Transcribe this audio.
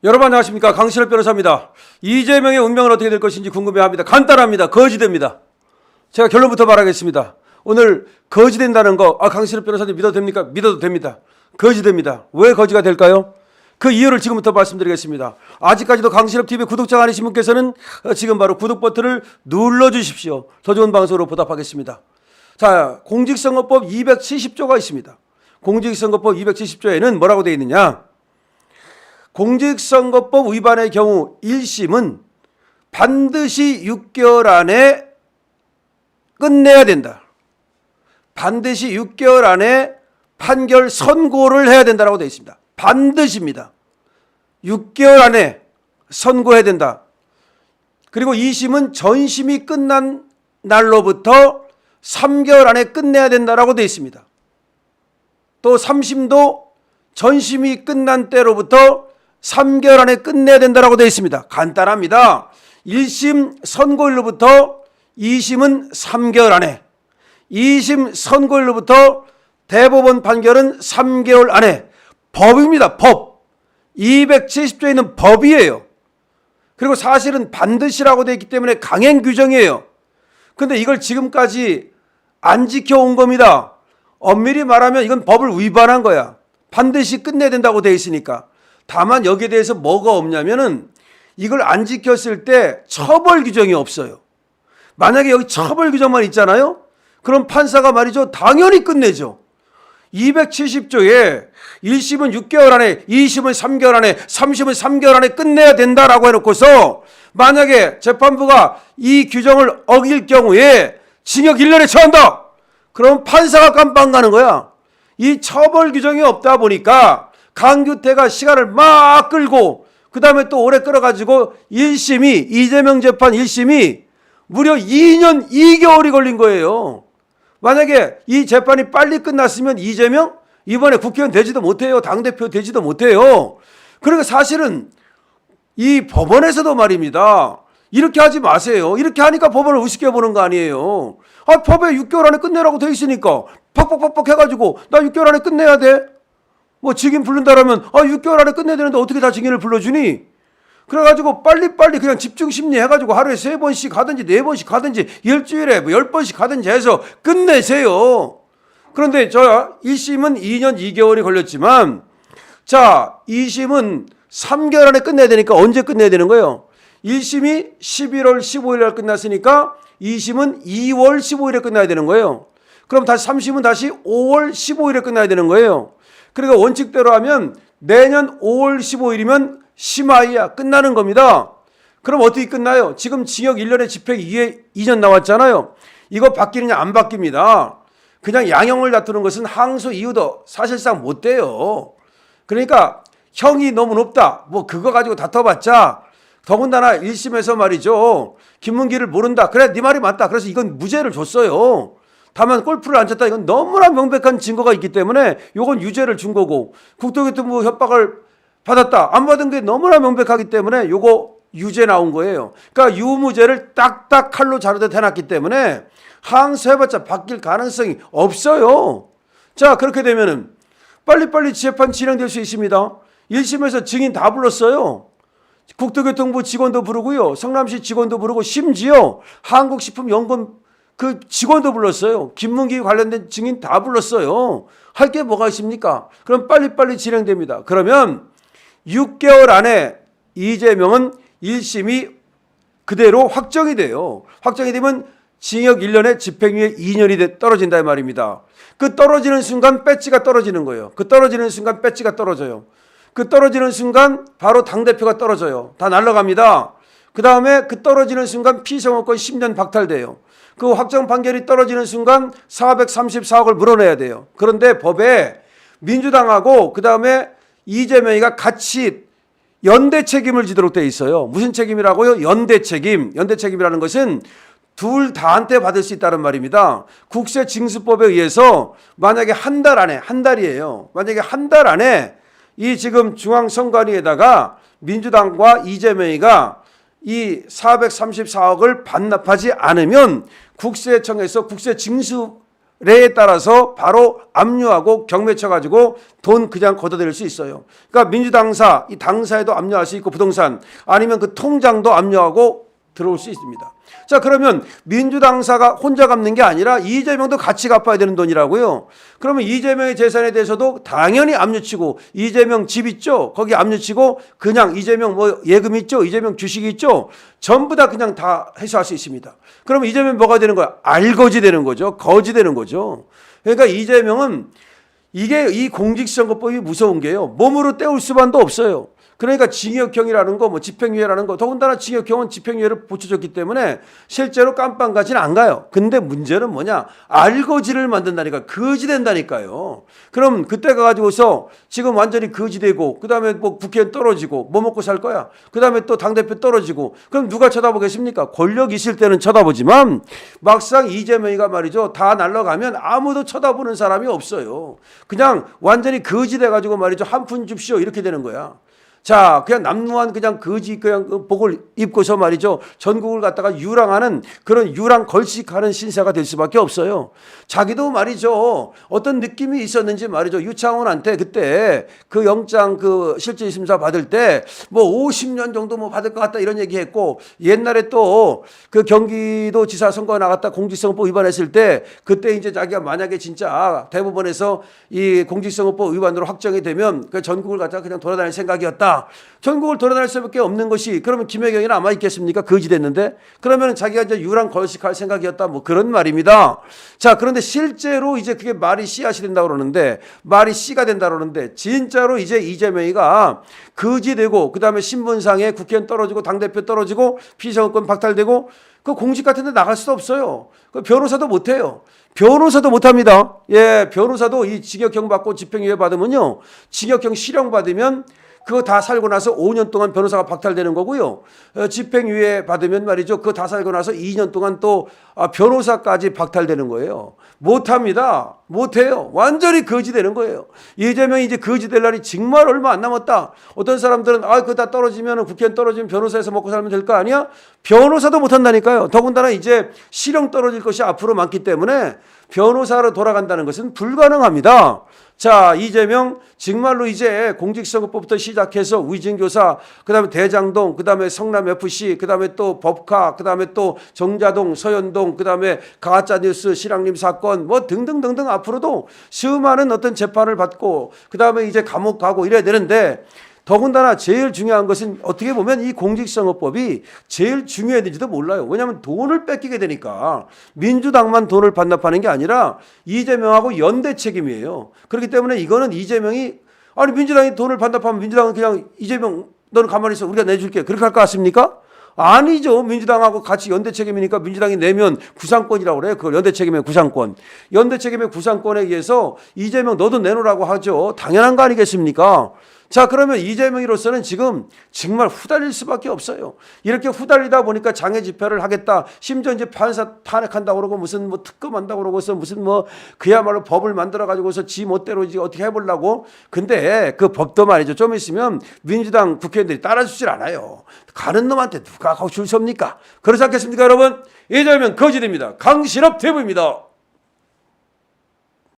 여러분 안녕하십니까, 강신업 변호사입니다. 이재명의 운명은 어떻게 될 것인지 궁금해합니다. 간단합니다. 거지됩니다. 제가 결론부터 말하겠습니다. 오늘 거지된다는 거, 강신업 변호사님 믿어도 됩니까? 믿어도 됩니다. 거지됩니다. 왜 거지가 될까요? 그 이유를 지금부터 말씀드리겠습니다. 아직까지도 강신업TV 구독자 아니신 분께서는 지금 바로 구독 버튼을 눌러주십시오. 더 좋은 방송으로 보답하겠습니다. 자, 공직선거법 270조가 있습니다. 공직선거법 270조에는 뭐라고 되어 있느냐? 공직선거법 위반의 경우 1심은 반드시 6개월 안에 끝내야 된다. 반드시 6개월 안에 판결 선고를 해야 된다고 되어 있습니다. 반드시입니다. 6개월 안에 선고해야 된다. 그리고 2심은 전심이 끝난 날로부터 3개월 안에 끝내야 된다고 되어 있습니다. 또 3심도 전심이 끝난 때로부터 3개월 안에 끝내야 된다고 되어 있습니다. 간단합니다. 1심 선고일로부터 2심은 3개월 안에, 2심 선고일로부터 대법원 판결은 3개월 안에. 법입니다. 법. 270조에 있는 법이에요. 그리고 사실은 반드시라고 되어 있기 때문에 강행 규정이에요. 근데 이걸 지금까지 안 지켜온 겁니다. 엄밀히 말하면 이건 법을 위반한 거야. 반드시 끝내야 된다고 되어 있으니까. 다만 여기에 대해서 뭐가 없냐면은 이걸 안 지켰을 때 처벌 규정이 없어요. 만약에 여기 처벌 규정만 있잖아요. 그럼 판사가 말이죠, 당연히 끝내죠. 270조에 1심은 6개월 안에, 2심은 3개월 안에, 3심은 3개월 안에 끝내야 된다라고 해놓고서 만약에 재판부가 이 규정을 어길 경우에 징역 1년에 처한다. 그럼 판사가 깜빵 가는 거야. 이 처벌 규정이 없다 보니까 강규태가 시간을 막 끌고 그 다음에 또 오래 끌어가지고 1심이, 이재명 재판 1심이 무려 2년 2개월이 걸린 거예요. 만약에 이 재판이 빨리 끝났으면 이재명 이번에 국회의원 되지도 못해요. 당대표 되지도 못해요. 그러니까 사실은 이 법원에서도 말입니다. 이렇게 하지 마세요. 이렇게 하니까 법원을 우습게 보는 거 아니에요. 법에 6개월 안에 끝내라고 돼 있으니까 팍팍팍팍 해가지고 나 6개월 안에 끝내야 돼. 뭐 증인 부른다라면 6개월 안에 끝내야 되는데 어떻게 다 증인을 불러주니? 그래가지고 빨리빨리 그냥 집중심리 해가지고 하루에 3번씩 가든지 4번씩 가든지 일주일에 10번씩 가든지 해서 끝내세요. 그런데 저 1심은 2년 2개월이 걸렸지만 자, 2심은 3개월 안에 끝내야 되니까 언제 끝내야 되는 거예요? 1심이 11월 15일 날 끝났으니까 2심은 2월 15일에 끝나야 되는 거예요. 그럼 다시 3심은 다시 5월 15일에 끝나야 되는 거예요. 그러니까 원칙대로 하면 내년 5월 15일이면 심하이야 끝나는 겁니다. 그럼 어떻게 끝나요? 지금 징역 1년에 집행 2년 나왔잖아요. 이거 바뀌느냐 안 바뀝니다. 그냥 양형을 다투는 것은 항소 이유도 사실상 못 돼요. 그러니까 형이 너무 높다. 뭐 그거 가지고 다퉈봤자 더군다나 1심에서 말이죠. 김문기를 모른다. 그래 네 말이 맞다. 그래서 이건 무죄를 줬어요. 다만 골프를 안 쳤다. 이건 너무나 명백한 증거가 있기 때문에 이건 유죄를 준 거고 국토교통부 협박을 받았다. 안 받은 게 너무나 명백하기 때문에 이거 유죄 나온 거예요. 그러니까 유무죄를 딱딱 칼로 자르듯 해놨기 때문에 항소해봤자 바뀔 가능성이 없어요. 자, 그렇게 되면은 빨리빨리 재판 진행될 수 있습니다. 1심에서 증인 다 불렀어요. 국토교통부 직원도 부르고요. 성남시 직원도 부르고 심지어 한국식품연구원 그 직원도 불렀어요. 김문기 관련된 증인 다 불렀어요. 할 게 뭐가 있습니까? 그럼 빨리빨리 진행됩니다. 그러면 6개월 안에 이재명은 1심이 그대로 확정이 돼요. 확정이 되면 징역 1년에 집행유예 2년이 떨어진다 이 말입니다. 그 떨어지는 순간 배지가 떨어지는 거예요. 그 떨어지는 순간 배지가 떨어져요. 그 떨어지는 순간 바로 당대표가 떨어져요. 다 날아갑니다. 그 다음에 그 떨어지는 순간 피선거권 10년 박탈돼요. 그 확정 판결이 떨어지는 순간 434억을 물어내야 돼요. 그런데 법에 민주당하고 그 다음에 이재명이가 같이 연대 책임을 지도록 돼 있어요. 무슨 책임이라고요? 연대 책임. 연대 책임이라는 것은 둘 다한테 받을 수 있다는 말입니다. 국세징수법에 의해서 만약에 한 달 안에, 한 달이에요. 만약에 한 달 안에 이 지금 중앙선관위에다가 민주당과 이재명이가 이 434억을 반납하지 않으면 국세청에서 국세징수 레에 따라서 바로 압류하고 경매 쳐가지고 돈 그냥 걷어들일 수 있어요. 그러니까 민주당사, 이 당사에도 압류할 수 있고 부동산 아니면 그 통장도 압류하고 들어올 수 있습니다. 자, 그러면 민주당사가 혼자 갚는 게 아니라 이재명도 같이 갚아야 되는 돈이라고요. 그러면 이재명의 재산에 대해서도 당연히 압류치고, 이재명 집 있죠? 거기 압류치고, 그냥 이재명 뭐 예금 있죠? 이재명 주식 있죠? 전부 다 그냥 다 해소할 수 있습니다. 그러면 이재명 뭐가 되는 거야? 알거지 되는 거죠. 거지 되는 거죠. 그러니까 이재명은 이게 이 공직선거법이 무서운 게요. 몸으로 때울 수만도 없어요. 그러니까 징역형이라는 거, 뭐 집행유예라는 거, 더군다나 징역형은 집행유예를 붙여줬기 때문에 실제로 깜빵까지는 안 가요. 근데 문제는 뭐냐? 알거지를 만든다니까. 거지 된다니까요. 그럼 그때 가가지고서 지금 완전히 거지 되고, 그 다음에 뭐 국회의원 떨어지고, 뭐 먹고 살 거야? 그 다음에 또 당대표 떨어지고, 그럼 누가 쳐다보겠습니까? 권력 있을 때는 쳐다보지만, 막상 이재명이가 말이죠. 다 날라가면 아무도 쳐다보는 사람이 없어요. 그냥 완전히 거지 돼가지고 말이죠. 한 푼 줍시오. 이렇게 되는 거야. 자, 그냥 남루한 그냥 거지 그냥 복을 입고서 말이죠. 전국을 갖다가 유랑하는 그런 유랑 걸식하는 신세가 될 수밖에 없어요. 자기도 말이죠. 어떤 느낌이 있었는지 말이죠. 유창훈한테 그때 그 영장 그 실질 심사 받을 때 뭐 50년 정도 뭐 받을 것 같다 이런 얘기했고, 옛날에 또 그 경기도 지사 선거 나갔다 공직선거법 위반했을 때 그때 이제 자기가 만약에 진짜 대법원에서 이 공직선거법 위반으로 확정이 되면 그 전국을 갖다가 그냥 돌아다닐 생각이었다. 전국을 돌아다닐 수밖에 없는 것이, 그러면 김혜경이 남아 있겠습니까? 거지 됐는데. 그러면 자기가 이제 유랑 걸식할 생각이었다. 뭐 그런 말입니다. 자, 그런데 실제로 이제 그게 말이 씨앗이 된다고 그러는데, 말이 씨가 된다고 그러는데, 진짜로 이제 이재명이가 거지 되고, 그 다음에 신분상에 국회의원 떨어지고, 당대표 떨어지고, 피선거권 박탈되고, 그 공직 같은 데 나갈 수도 없어요. 그 변호사도 못 해요. 변호사도 못 합니다. 예, 변호사도 이 징역형 받고 집행유예 받으면요. 징역형 실형 받으면 그거 다 살고 나서 5년 동안 변호사가 박탈되는 거고요. 집행유예 받으면 말이죠. 그거 다 살고 나서 2년 동안 또 변호사까지 박탈되는 거예요. 못합니다. 못해요. 완전히 거지 되는 거예요. 이재명이 이제 거지 될 날이 정말 얼마 안 남았다. 어떤 사람들은 그거 다 떨어지면 국회의원 떨어지면 변호사에서 먹고 살면 될 거 아니야? 변호사도 못한다니까요. 더군다나 이제 실형 떨어질 것이 앞으로 많기 때문에 변호사로 돌아간다는 것은 불가능합니다. 자, 이재명 정말로 이제 공직선거법부터 시작해서 위증교사, 그 다음에 대장동, 그 다음에 성남FC, 그 다음에 또 법카, 그 다음에 또 정자동, 서현동, 그 다음에 가짜뉴스, 실랑림 사건 뭐 등등등등 앞으로도 수많은 어떤 재판을 받고 그 다음에 이제 감옥 가고 이래야 되는데, 더군다나 제일 중요한 것은 어떻게 보면 이 공직선거법이 제일 중요했는지도 몰라요. 왜냐하면 돈을 뺏기게 되니까 민주당만 돈을 반납하는 게 아니라 이재명하고 연대 책임이에요. 그렇기 때문에 이거는 이재명이, 아니 민주당이 돈을 반납하면 민주당은 그냥 이재명 너는 가만히 있어 우리가 내줄게 그렇게 할 것 같습니까? 아니죠. 민주당하고 같이 연대 책임이니까 민주당이 내면 구상권이라고 그래요. 그걸 연대 책임의 구상권. 연대 책임의 구상권에 의해서 이재명 너도 내놓으라고 하죠. 당연한 거 아니겠습니까? 자, 그러면 이재명으로서는 지금 정말 후달릴 수밖에 없어요. 이렇게 후달리다 보니까 장애 집회를 하겠다. 심지어 이제 판사 탄핵한다고 그러고 무슨 뭐 특검한다고 그러고서 무슨 뭐 그야말로 법을 만들어 가지고서 지 멋대로 이제 어떻게 해보려고. 근데 그 법도 말이죠. 좀 있으면 민주당 국회의원들이 따라주질 않아요. 가는 놈한테 누가 줄 섭니까? 그렇지 않겠습니까, 여러분? 이재명 거짓입니다. 강신업 대부입니다.